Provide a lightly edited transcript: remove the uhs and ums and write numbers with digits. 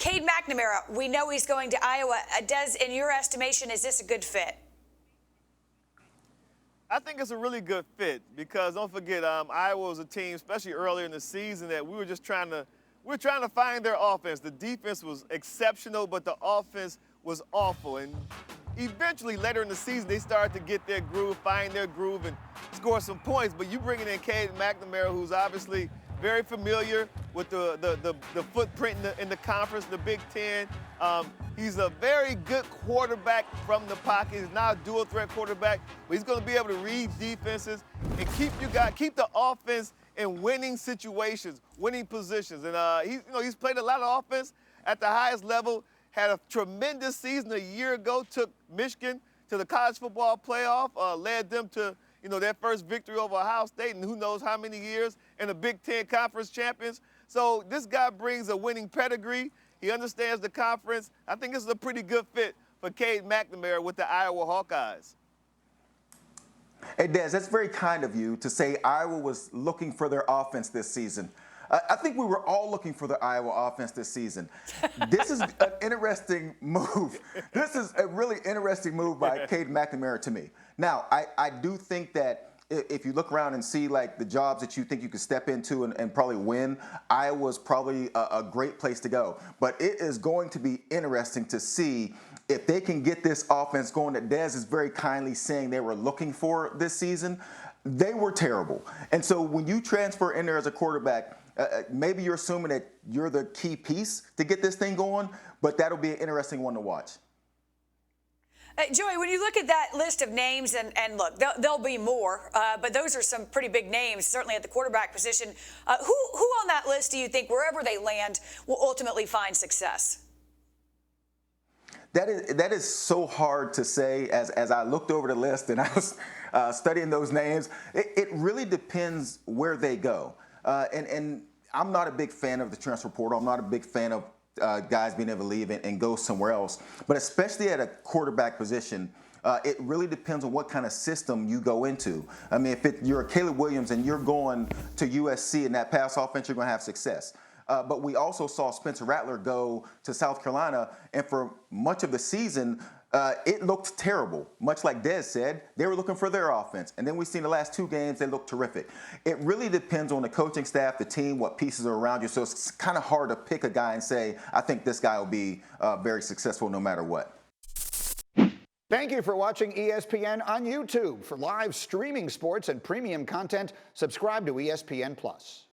Cade McNamara, we know he's going to Iowa. Des, in your estimation, is this a good fit? I think it's a really good fit because don't forget, Iowa was a team, especially earlier in the season, that we were trying to find their offense. The defense was exceptional, but the offense was awful. And eventually, later in the season, they started to get their groove, find their groove, and score some points. But you bringing in Cade McNamara, who's obviously very familiar with the footprint in the conference, the Big Ten. He's a very good quarterback from the pocket. He's not a dual threat quarterback, but he's going to be able to read defenses and keep the offense in winning situations, winning positions. And he's played a lot of offense at the highest level. Had a tremendous season a year ago. Took Michigan to the college football playoff. Led them to their first victory over Ohio State, and who knows how many years in the Big Ten Conference champions. So this guy brings a winning pedigree. He understands the conference. I think this is a pretty good fit for Cade McNamara with the Iowa Hawkeyes. Hey, Des, that's very kind of you to say Iowa was looking for their offense this season. I think we were all looking for the Iowa offense this season. This is an interesting move. This is a really interesting move by Cade McNamara to me. Now, I do think that if you look around and see like the jobs that you think you could step into and probably win, Iowa's probably a great place to go. But it is going to be interesting to see if they can get this offense going that Des is very kindly saying they were looking for this season. They were terrible. And so when you transfer in there as a quarterback, maybe you're assuming that you're the key piece to get this thing going, but that'll be an interesting one to watch. Joey, when you look at that list of names, and look, there'll be more, but those are some pretty big names, certainly at the quarterback position. Who on that list do you think, wherever they land, will ultimately find success? That is so hard to say. As I looked over the list and I was studying those names, it really depends where they go. And I'm not a big fan of the transfer portal. I'm not a big fan of guys being able to leave and go somewhere else. But especially at a quarterback position, it really depends on what kind of system you go into. I mean, if you're a Caleb Williams and you're going to USC in that pass offense, you're going to have success. But we also saw Spencer Rattler go to South Carolina, and for much of the season, it looked terrible. Much like Des said, they were looking for their offense. And then we've seen the last two games, they looked terrific. It really depends on the coaching staff, the team, what pieces are around you. So it's kind of hard to pick a guy and say, I think this guy will be very successful no matter what. Thank you for watching ESPN on YouTube. For live streaming sports and premium content, subscribe to ESPN+.